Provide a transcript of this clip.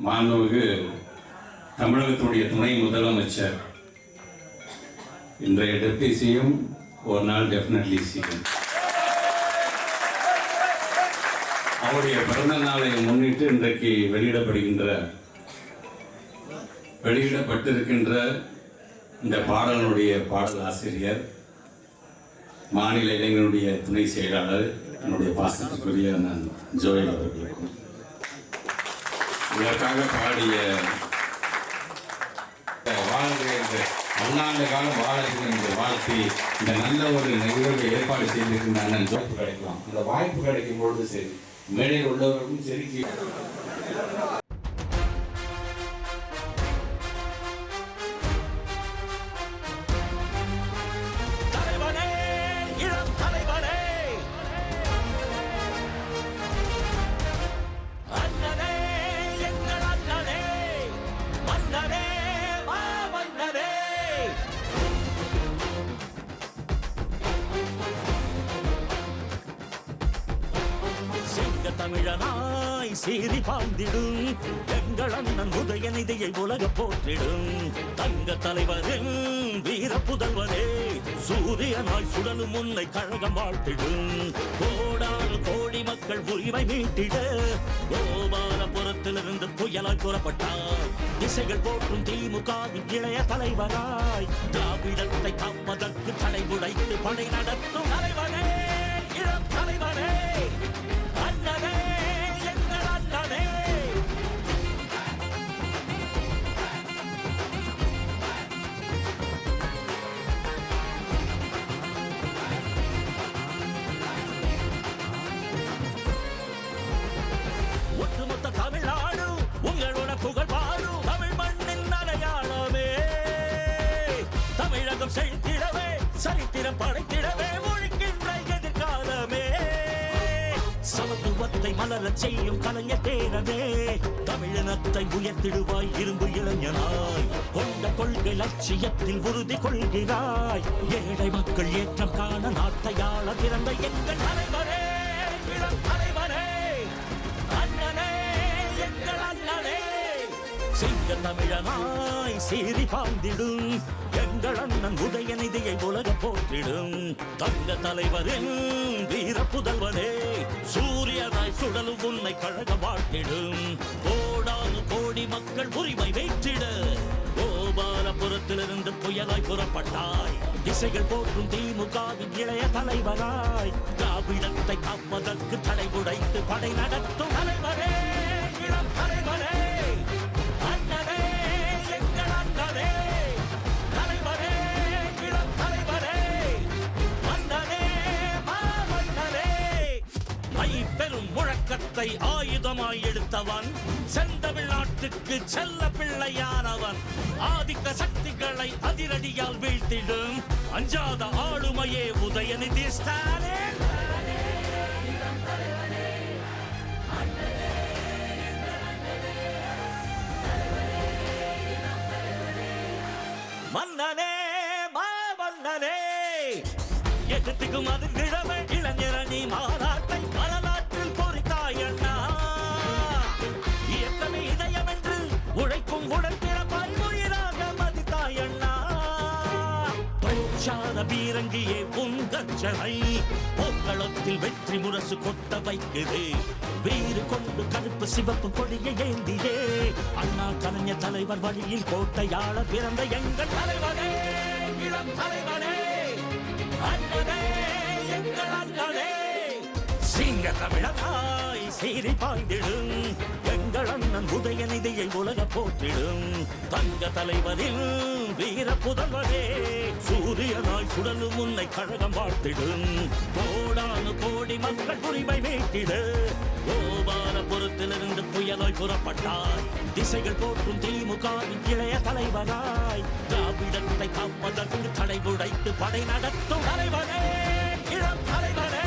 மாண்புமிகு தமிழகத்துடைய துணை முதலமைச்சர், இன்றைய டெப்டி சிஎம், ஒரு நாள் டெஃபினெட்லி சிஎம், அவருடைய பிறந்த நாளை முன்னிட்டு இன்றைக்கு வெளியிடப்பட்டிருக்கின்ற இந்த பாடலுடைய பாடல் ஆசிரியர், மாநில இளைஞருடைய துணை செயலாளர், என்னுடைய பாசத்துக்குரிய நான் ஜோயல் அவர்களுக்கும், இதற்காக பாடிய பல்லாண்டு காலம் வாழ்க்கை என்று வாழ்த்தி இந்த நல்ல ஒரு நிகழ்வை ஏற்பாடு செய்திருக்கின்ற அண்ணன் வாய்ப்பு கிடைக்கலாம். அந்த வாய்ப்பு கிடைக்கும் பொழுது சரி, மேடையில் உள்ளவர்களும் சரி, தமிழனாய் சீறி பாய்ந்திடும் எங்கள் அண்ணன் உதயநிதியை உலக போற்றிடும் தங்க தலைவரின் வீர புதல்வனே, சூரியனாய் சுடலும் முன்னை கழகம் வாழ்த்திடும் கோடான கோடி மக்கள் உரிமை மீட்டிட கோபாலபுரத்திலிருந்து புயலாய் புறப்பட்டார். திசைகள் போற்றும் திமுகவின் இளைய தலைவராய் திராவிடத்தை காப்பதற்கு தடை உடைத்து படை நடத்தும் தலைவனே, இளம் தலைவனே, அண்ணனே, எங்கள் அண்ணனே. ஒட்டுமொத்த தமிழ்நாடு உங்களோட புகழ் பாடும் தமிழ் மண்ணின் அடையாளமே. தமிழகம் செழித்திடவே, சரித்திரம் படைத்திடவே ஒழிக்கின்ற எதிர்காலமே. சமத்துவத்தை மலரச் செய்யும் கலைஞர் தேரவே, தமிழினத்தை உயர்த்திடுவாய் இரும்பு இளைஞனாய். கொண்ட கொள்கை லட்சியத்தில் உறுதி கொள்கிறாய். ஏழை மக்கள் ஏற்றம் காண நாட்டையாள பிறந்த எங்கள் தலைவரே, இளம் தலைவரே, அண்ணனே, எங்கள் அண்ணனே. சிங்க தமிழனாய் சீறி பாய்ந்திடும் எங்கள் அண்ணன் உதயநிதியை உலக போற்றிடும் தங்க தலைவரின் வீர புதல்வனே, சூரியனாய் சுடலும் உன்னை கழக வாழ்த்திடும் கோடானு கோடி மக்கள் உரிமை வெற்றிட கோபாலபுரத்திலிருந்து புயலாய் புறப்பட்டாய். திசைகள் போற்றும் திமுகவின் இளைய தலைவராய் திராவிடத்தை காப்பதற்கு தடை உடைத்து படை நடத்தும் தலைவரே, இளம் தலைவரே, அண்ணனே, எங்கள் அண்ணனே, தலைவரே, இளம் தலைவரே, அண்ணனே, மாமன்னரே. பெரும் முழக்கத்தை ஆயுதமாய் எடுத்தவன், செந்தமிழ்நாட்டுக்கு செல்ல பிள்ளையானவன், ஆதிக்க சக்திகளை அதிரடியால் வீழ்த்திடும் அஞ்சாத ஆளுமையே உதயநிதி ஸ்டாலின். மன்னனே, மாமன்னனே, எகத்துக்கும் அது கிழமை இளைஞரணி மாநாட்டை வரலாற்றில் பொறித்தாய் அண்ணா. இயக்கமே இதயம் என்று உழைக்கும் உடற்பிறப்பாய் உயிராக மதித்தாய் அண்ணா. தொழிற்சால பீரங்கியே உங்கச்சனை போக்களத்தில் வெற்றி முரசு கொட்ட வைக்குது. வீறு கொண்டு கருப்பு சிவப்பு கொடியை ஏந்தியே அண்ணா கலைஞர் தலைவர் வழியில் கோட்டையாள பிறந்த எங்கள் தலைவனே, இளம் தலைவனே, அண்ணனே, எங்கள் அண்ணனே. சிங்க தமிழனாய் சீறி பாய்ந்திடும் எங்கள் அண்ணன் உதயநிதியை உலக போற்றிடும் தங்க தலைவரின் வீர புதல்வனே, சூரியனாய் சுடலும் முன்னை கழகம் வாழ்த்திடும் கோடானு கோடி மக்கள் உரிமை மீட்டிட கோபாலபுரத்திலிருந்து புயலாய் புறப்பட்டாய். திசைகள் போற்றும் திமுகவின் இளைய தலைவராய் திராவிடத்தை காப்பதற்கு தடை உடைத்து படை நடத்தும் தலைவனே, இளம் தலைவனே.